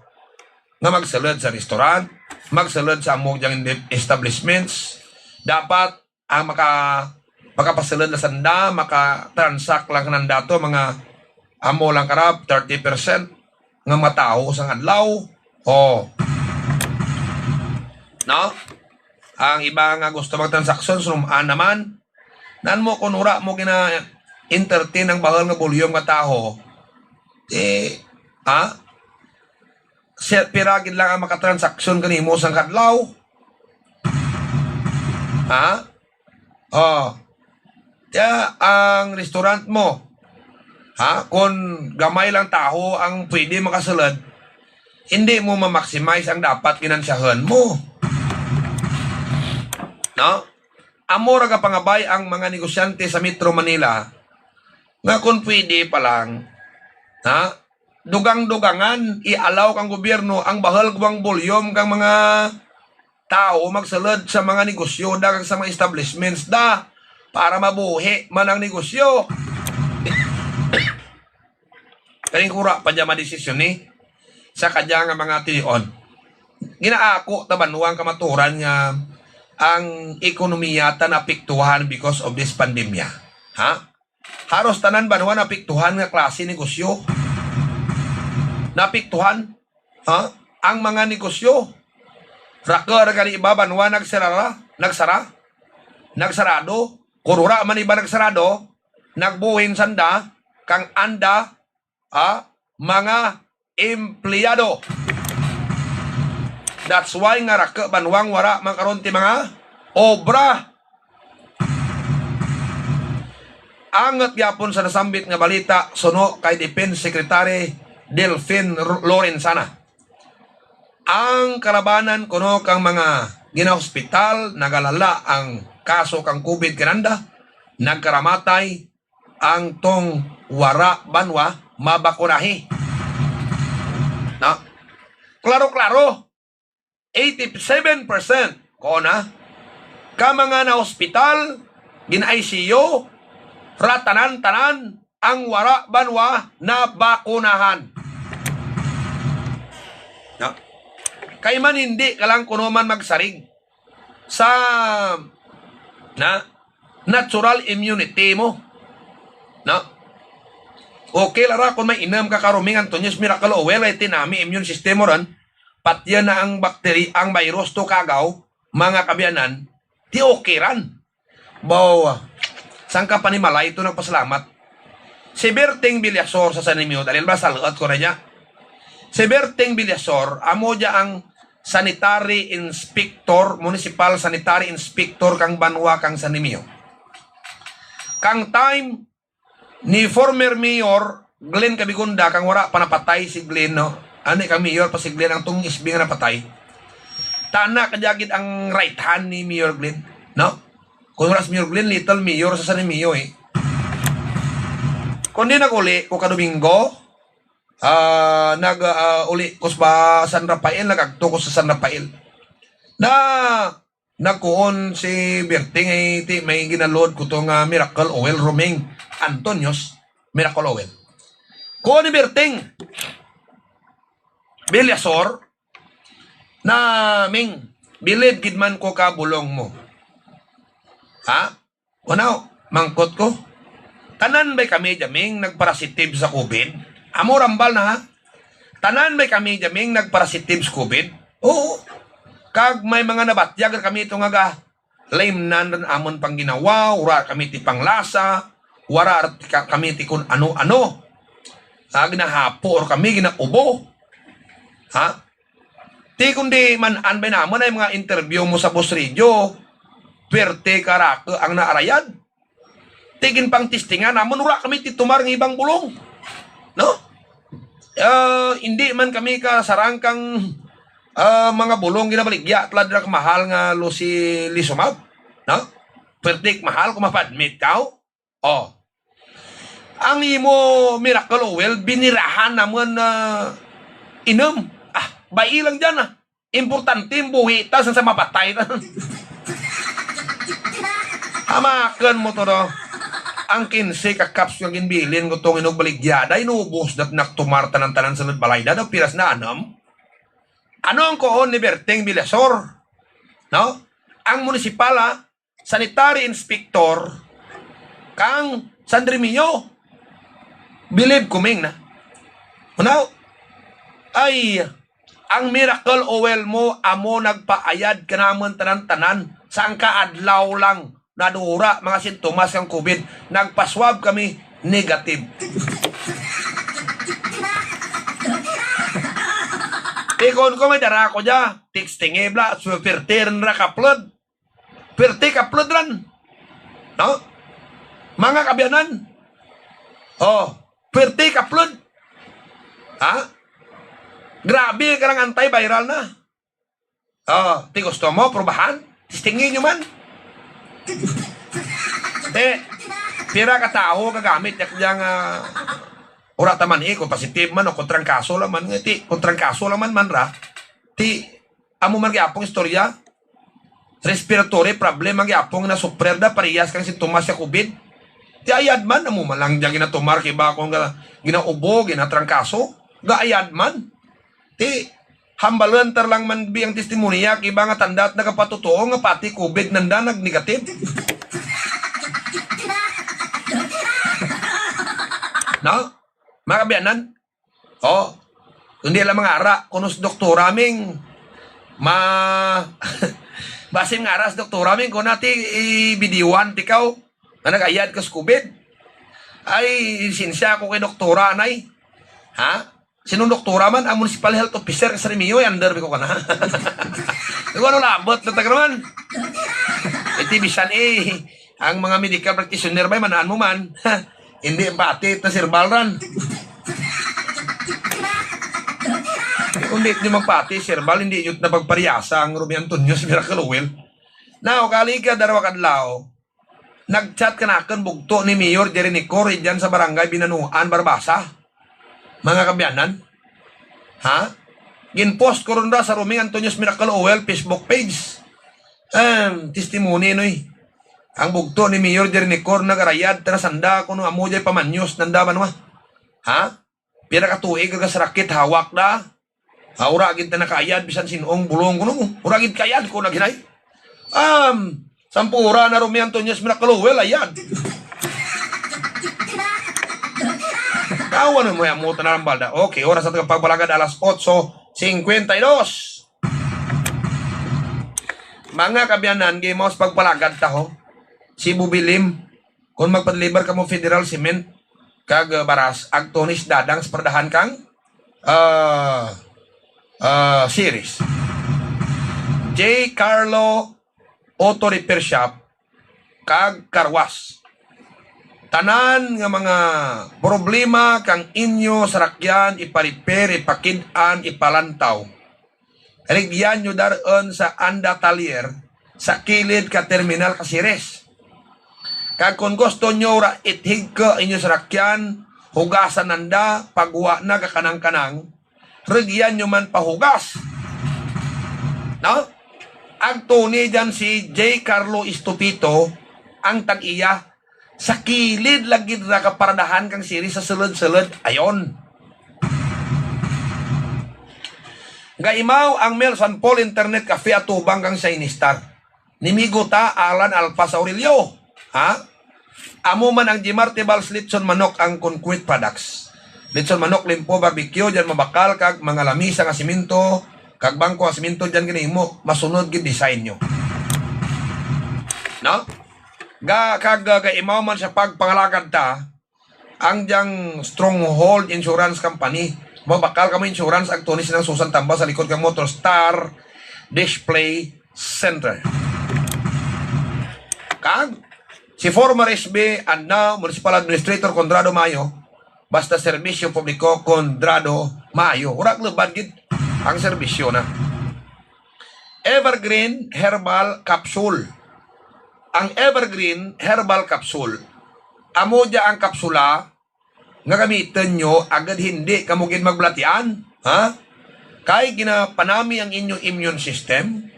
nga magsalad sa restaurant, magsalad sa among establishments. Dapat ang makapasalad na sanda, makatransact lang ng dato mga amo lang karab 30% nga matao sa adlaw. Oh. No? Ang iba nga gusto magtransaksyon sumaan naman. Nan mo kunura mo gina entertain ang bahal nga volume nga tao. Set piragin lang ang makatransaksyon kanimo sang kadlaw. Ang restaurant mo. Kung gamay lang tao ang pwede makasalad, hindi mo ma-maximize ang dapat ginansyahan mo. No? Amo ra ka pangabay ang mga negosyante sa Metro Manila nga kung pwede pa lang, dugang-dugangan, i-allow kang gobyerno ang bahal gwang volume kang mga tao magsalad sa mga negosyo dagang sa mga establishments para mabuhi man ang negosyo. Kaling kura pa dyan madesisyon sa kanya nga mga tilion. Ginaako tabanuang kamaturan nga ang ekonomiya ta napiktuhan because of this pandemya. Haros tanan banuan napiktuhan nga klase negosyo. Napiktuhan ang mga negosyo. Rakar kani iba banuan nagsarado, kurura man iba nagsarado, nagbuhin sanda kang anda mga empleyado. That's why nga raka banwang wara makaron ti mga obra. Angat gyapon sa nasambit nga balita suno kay Defense Secretary Delfin Lorenzana. Ang kalabanan kuno kang mga ginahospital nagalala ang kaso kang COVID kananda, nagkaramatay ang tong wara banwa mabakunahi. Klaro-klaro, 87% ko ka mga na hospital, gin-ICU, ratanan-tanan ang wara banwa na bakunahan. Kay man hindi ka lang kuno man magsarig sa natural immunity mo. Okay lara kung may inam ka karuming Antonius Miracle Oil ay tinami immune system mo ron, patyan na ang bakteri, ang virus to kagaw, mga kabiyanan, di okay ran. Saan ka panimalay ito nagpasalamat? Si Berting Villasor sa Sanimio, dahil ba salat ko na niya? Si Berting Villasor, amo dya ang sanitary inspector, municipal sanitary inspector kang banwa kang Sanimio. Kang time ni former mayor Glenn Cabigunda kang wara panapatay si Glenn, ani kang mayor pa si Glenn ang tung isbing na patay. Tana kajagid ang right hand ni Mayor Glenn, no? Kung ras Mayor Glenn, little mayor sa San Emilio eh. Kung di nag-uli ko kadomingo, uli ko sa San Rafael, nagagto ko sa San Rafael. Na nagkuon si Berting ay may ginaload ko tong Miracle Oil Romeng Antonios Miracle Oil. Kuha ni Berting Bilyasor na ming bilid gidman ko kabulong mo. Ha? Unaw, mangkot ko. Tanan bay kami jaming nagparasitive sa COVID? Amo rambal na ha? Tanan bay kami jaming nagparasitive sa COVID? Oo. Kag may mga nabatyag kami ito nga layman rin amon pang ginawa, ura kami ti panglasa, wara kami ti kun ano-ano. Ginahapo or kami ginaubo. Ha? Ti kundi man anbay namon ay mga interview mo sa Boss Radio, perte karako ang naarayad. Tigin pang tistingan namon ura kami ti tumar ng ibang bulong. No? Hindi man kami kasarangkang mga bulong ginabaligya tlad na mahal nga lo si Lisumab. No? Perte mahal kung mapadmit ka. Oh. Ang imo Miracle Oil binirahan namon inom. Bai lang dyan Importante yung buhi. Tas sa mapatay. Hamakan mo to no. Ang 15 kakaps yung ginbilin ko itong inugbaligya. Inubos dat naktumarta ng tanan sa balay. Dada piras na anam. Ano ang koon ni Berting Bilyasor? No? Ang munisipal sanitary inspector kang Sandrimillo. Believe kuming na. Unaw, ay ang Miracle Oil mo amo nagpaayad ka naman tanan-tanan sa ang kaadlaw lang nadura mga sintomas ng COVID nagpaswab kami negative. Tikon ko may dara ko dya tikstingibla supertiran ra kaplod perti kaplod ran no mga kabyanan perti kaplod ha. Grabe ka lang anti-viral na. Ti gusto mo, probahan? Tistingin nyo man. Pira ka tao, gagamit yung ura taman kung positive man o kontrang kaso lang man. Kontrang kaso lang man ra. Amo man gyapong istorya. Respiratory problem ang gyapong na suprerda parehas kang sintomas sa COVID. Ti ayad man, amo man lang dyan ginatumar kiba kung ginaubo, ginatrang kaso. Gaayad man. Ti hambalantar lang man biyang testimonya kiba nga tanda at nagapatutuo nga pati COVID nanda nag-negative. No? Mga kabiyanan? Kundi lang mga ara kunos doktora ming basim nga aras doktora ming kung nati ibidiwan tikaw na nag-ayad ka sa COVID ay sinsya ko kay doktora anay. Ha? Sinong doktora man, ang municipal health officer sa Remio, under ko ka na. Kung ano labot, natag naman. Iti bisan ang mga medical practitioner ba, manaan mo man. Hindi batit na sirbal ran. Kung di magpati, sirbal, hindi yun na pagpariyasa ang Ruby Antonio sa Miracle Oil. Now, kali ka darawa kadlaw, nag-chat ka na akin bugto ni Mayor Jerry Nicor dyan sa barangay Binanuan, Barbasa. Mga kabyanan, ha? Ginpost ko rin sa Romeng Antonios Miracle Oil Facebook page. Testimony no ang bugto ni Mayor Jerry Nicor nagarayad tanasanda kuno amo jay pamanyos nanda man wa. Ha? Pira ka tuig ka sa rakit hawak da. Ura gid ta nakaayad bisan sinong bulong kuno. Ura gid kayad ko naginay. Sampura na Romeng Antonios Miracle Oil ayad. Kawan mo yung muta na ng balda. Okay, oras at pagbalagad alas 8:52. Mga kabyanan, gimos pagbalagad taho. Si Bubilim, kung magpadeliver ka mo federal cement, kag baras, agtonis dadang sa perdahan kang series. J. Carlo Auto Repair Shop, kag karwas. Tanan nga mga problema kang inyo sa rakyan, ipa-repair, ipakid-an, ipalantaw. Rigyan nyo daron sa Anda Talier sa kilid ka terminal Kasires. Kag kung gusto nyo ra ithig ka inyo sa rakyan, hugasan nanda, pagwa na kakanang-kanang, rigyan nyo man pahugas. No? Ang tuni dyan si J. Carlo Estupito, ang tag-iya, sa kilid lagi na kaparadahan kang siri sa sulod-sulod. Ayon. Gaimaw ang Mel San Paul Internet Cafe at tubang kang Shinestar. Nimiguta Alan Alpas Aurelio. Ha? Amo man ang Gimarte Bals Litson Manok ang concrete products. Litson Manok, limpo, barbecue, dyan mabakal, kag mga lamisa nga siminto, kag bangko nga siminto, dyan ganimo, masunod gid design nyo. No? Gaimaw man sa pagpangalagad ta, ang diyang Stronghold Insurance Company, mabakal kamo insurance ang tunis ng Susan Tamba sa likod kang Motor Star Display Center. Kag si former SB and now Municipal Administrator Condrado Mayo, basta serbisyo publiko Condrado Mayo. Urak lubad gid ang serbisyo na. Evergreen Herbal Capsule. Ang Evergreen Herbal Capsule, amo dia ang kapsula nga gamitin nyo agad hindi kamugin maglatian. Ha? Kay ginapanami ang inyong immune system,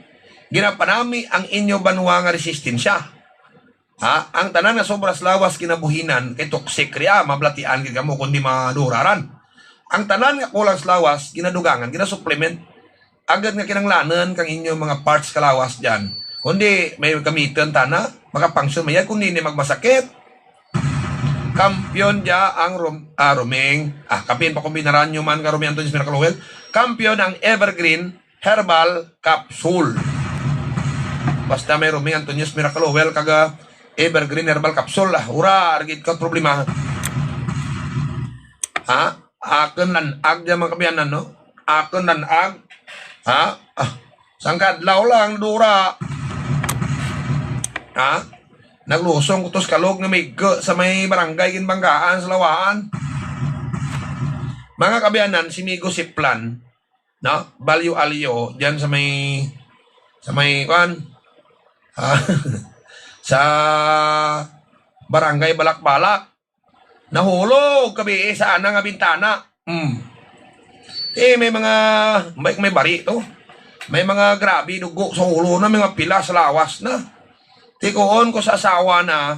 ginapanami ang inyong banwa nga resistensya. Ha? Ang tanan na sobras lawas kinabuhinan kay toxic kriya, mablatian gid kamo kundi maduraran. Ang tanan nga kulang lawas, ginadugangan, ginasupplement, agad nga kinanglanan kang inyong mga parts kalawas dyan. Kundi may gamitin tana, makapangsyon mayad, kundi hindi magmasakit. Kampiyon dia ang Ruming. Kapin pa kumbinaran nyo man ka Ruming Antonis Miracle Oil. Kampiyon ang Evergreen Herbal Capsule. Basta may Ruming Antonis Miracle Oil kaga Evergreen Herbal Capsule. Ura, argit ka problema. Ha? Aken nanag dia mga kabiyanan, no? Aken nanag. Ha? Sangkadlaw lang, dura. Ha? Naglusong kutos kalog na may sa may barangay ginbanggaan sa lawaan. Mga kabiyanan, si Migo Siplan, no? Balyo Alio, diyan sa may kwan, sa barangay Balak-Balak. Nahulog kabi sa anang nga bintana. May bari to. May mga grabe dugo sa ulo na, mga pila sa lawas na. Tikoon ko sa asawa na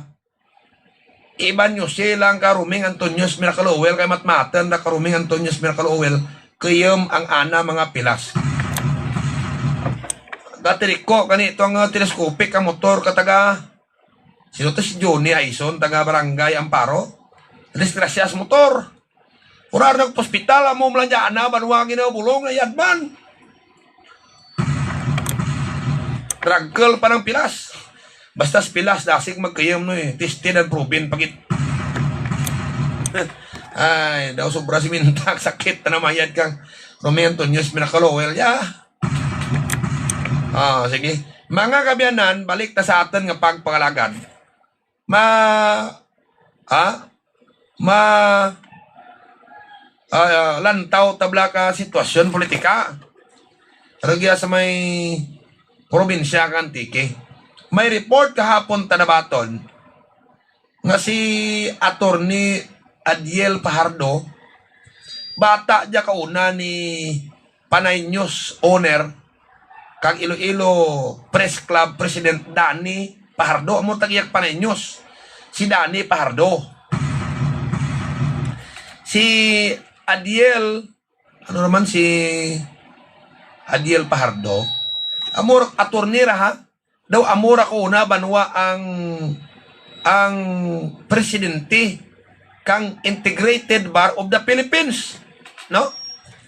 iban nyo silang Karuming Antonius Miracle Oil kay matmatan na Karuming Antonius Miracle Oil kayam ang ana mga pilas. Datirik ko ganito ang telescopic ang motor kataga sino to si Johnny Aison taga Barangay Amparo. Disgrasyas motor. Urar nagpospital mo mlanjaan na banwangin na bulong na yadman. Tragkel pa ng pilas. Basta pilas, dasig magkayam no eh. Tested and proven pagit. Ay, daw sobra si Mintak, sakit na namayad kang Romeo Antonius Miracle Oil. Sige. Mga kabiyanan, balik ta sa atin nga pagpangalagad. Lantaw tabla ka sitwasyon politika. Ragya sa may probinsya kan Antique. May report kahapon tanabaton nga si Attorney Adiel Pajardo, bata dya kauna ni Panay News owner kang Iloilo Press Club President Danny Pajardo. Amo tagiyak Panay News si Danny Pajardo. Si Adiel, ano naman si Adiel Pajardo, amor attorney ra ha. Daw amora ko na banwa ang presidente kang Integrated Bar of the Philippines, no?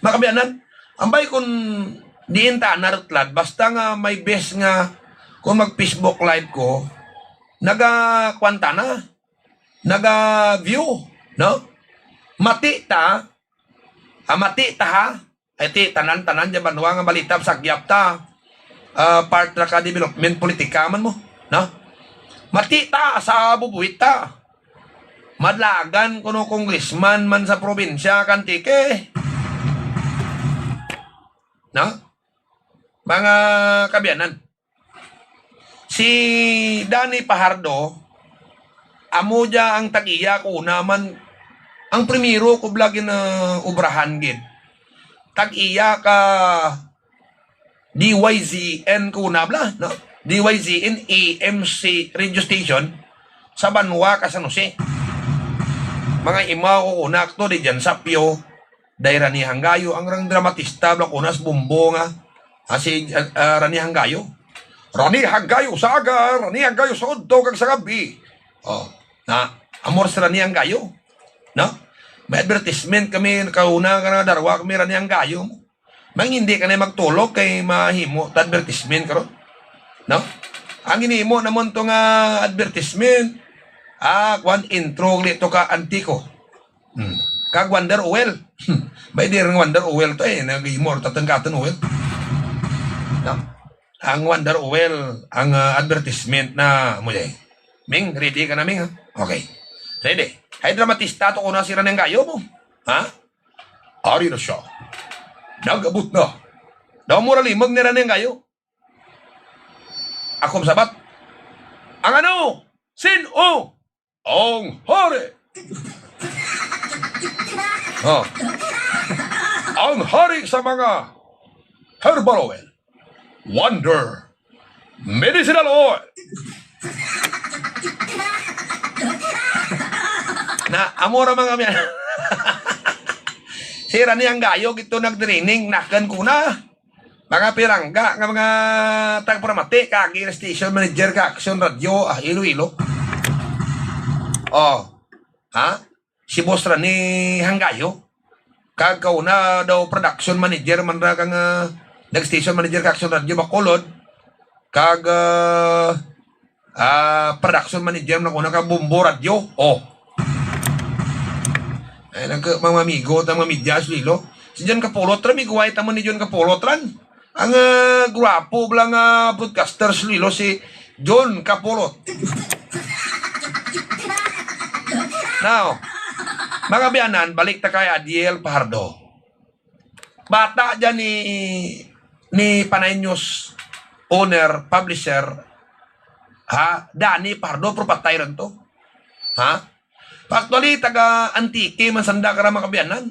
Makabianan, ambay kun diin ta narutlad basta nga may best nga kung mag-Facebook live ko naga-kwanta na, naga-view, no? Mati ta ha, iti tanan-tanan dyan banwa nga balita sa gyap ta. Part na ka-development politika man mo, no? Matita sa bubuita. Madlagan kuno congressman man sa probinsya kan Antique. No? mga kabiyanan. Si Danny Pajardo, amo dya ang tag-iya ko naman, ang primero ko blagi na ubrahan gid. Tag-iya ka DYZN ko na bla, no? DYZN AMC radio station sa Banwa, San Jose. Mga ima ko kunak to, di dyan sapyo, day Rani Hanggayo, ang rang dramatista, blakunas bumbo nga, si Rani Hanggayo. Rani Hanggayo sa aga, Rani Hanggayo sa udto, kag sa gabi. Oh, na, amor sa Rani Hanggayo. No? May advertisement kami, kauna ka na darwa kami Rani Hanggayo. Mang hindi ka na magtulog kay mahimo ta advertisement karon. No? Ang inimo namon to nga advertisement, kwan intro nito ka antiko. Kag Wonder Oil. Bay dir ng Wonder Oil to nag-imor tatangkatan oil. No? Ang Wonder Oil, ang advertisement na mo jay. Ming, ready ka na Ming ha? Okay. Ready. Hay dramatista to ko na sira ng gayo mo. Ha? Ari na siya. Nagabot na. Daw mo ralimag nila ng gayo. Ako sabat. Ang ano? Sino? Ang hari. Oh. Ang hari sa mga herbal oil. Wonder. Medicinal oil. Na amora mga miyan. Sira niyang gayo ito nagdrining nakan ko na. Mga pirangga nga mga tagpramati kagi station manager ka action radio Iloilo. Oh. Ha? Si boss ra ni Hanggayo. Kag kauna daw production manager man ra kang nag-station manager ka action radio Bacolod. Kag production manager na kuna ka Bumbo Radio. Oh. Ay, mga amigo, mga medyas, lilo. Si John Capulot, miguway tamo ni John Capulot, ang guwapo lang broadcasters, lilo, si John Capulot. Now, mga biyanan, balik ta kay Adiel Pajardo. Bata dyan ni Panay News owner, publisher, Danny Pajardo, propatay rin to. Ha? Actually, taga-antike, mansanda ka na makabiyanan.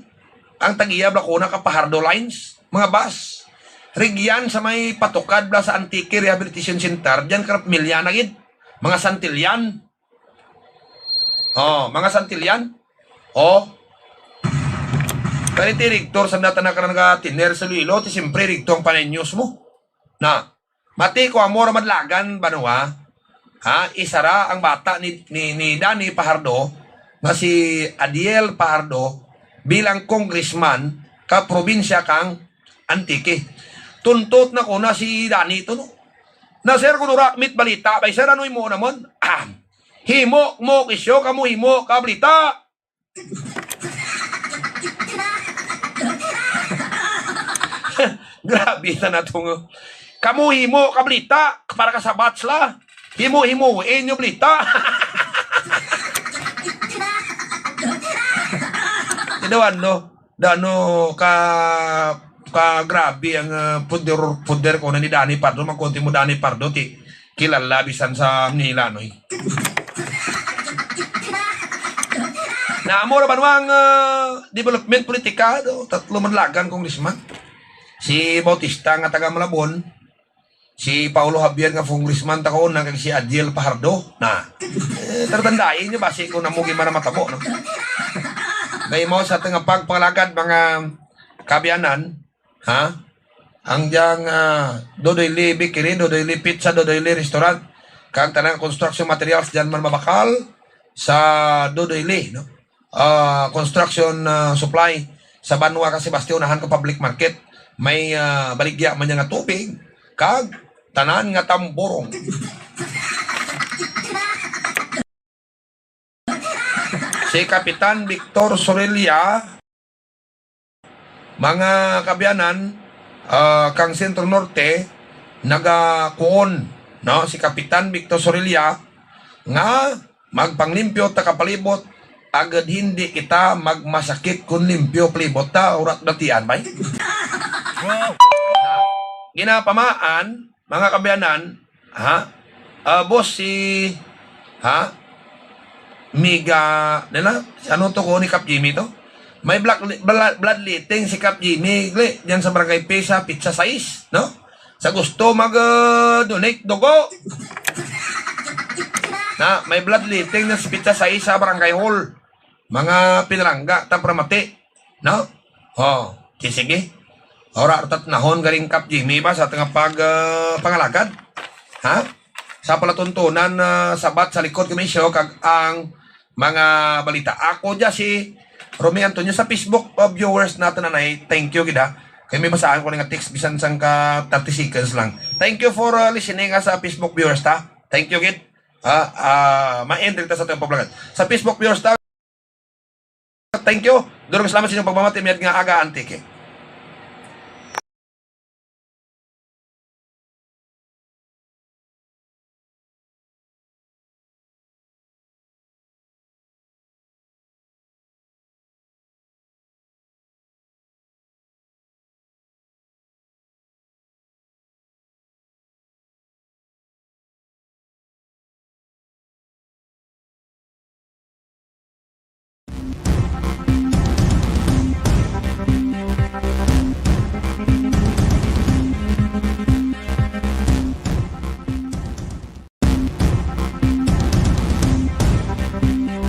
Ang tagiya, Blacona, Pajardo Lines, mga bus. Rigyan sa may patukad bla sa Antike Rehabilitation Center, dyan karap milyan na gid. Mga Santillan. Oh, mga Santillan. Oh. Kaya ti Rigtor, sa data na ka na tiner sa Luilo, ti siyempre Rigtor ang panenyos mo. Na, mati ko amor madlagan, Banwa, isara ang bata ni Danny Pajardo, na si Adiel Pajardo bilang congressman ka probinsya kang Antique. Tuntot na ko na si Danny ito, no? Na sir, kung rakmit balita, bay sir, ano'y mo naman? Himo mo kisyo, kamu himo ka balita. Grabe na itong kamu himo ka balita, para ka sa batsla. Himo, inyo balita. Dano ka grabe ang puder ko na ni Danny Pardo. Magkunti mo Danny Pardo ti kilala bisan sa Manila noy. Naamora ba ang development politika tatlo manlagan congressman. Si Bautista nga taga Malabon, si Paulo Javier nga congressman ta ko kag si Adiel Pajardo. Na tartandain niyo basi ko na mo gimana matabo no. May mo sa tanga pagpalagad mga kabiyanan, ang diyang Dodoyli Bakery, Dodoyli Pizza, Dodoyli Restaurant, kag tanang construction materials dyan man mabakal sa Dodoyli, no? Construction supply sa Banwa kasi Bastionahan ko public market, may baligya man nga tubig, kag tanan nga tamborong. Si Kapitan Victor Sorelia, mga kabiyanan, kang Sentro Norte, nagakuon, no? Si Kapitan Victor Sorelia, nga magpanglimpyo ta kapalibot, agad hindi kita magmasakit kung limpyo palibot ta, urat datian, bay? ginapamaan, mga kabayanan, boss si, Miga, nila, ano to ko ni Kap Jimmy to? May bloodletting si Kap Jimmy, diyan sa Barangay Pesa, pizza size, no? Sa gusto mag-donate dugo. Na, may bloodletting na si pizza size sa Barangay Hall. Mga pinarangga, tapramati, no? Oh, sige. Ora artat nahon galing Kap Jimmy ba sa tengah pangalagad? Sa palatuntunan sabat sa likod kami show kag ang mga balita. Ako dyan si Romy Antonio sa Facebook viewers natin nanay. Thank you gida. Kaya may basahan ko nga text bisan sang ka 30 seconds lang. Thank you for listening sa Facebook viewers ta. Thank you gid. Ma-end ta sa itong pablagan. Sa Facebook viewers ta. Thank you. Durang salamat sa inyong pagmamati. Miyad nga aga antike.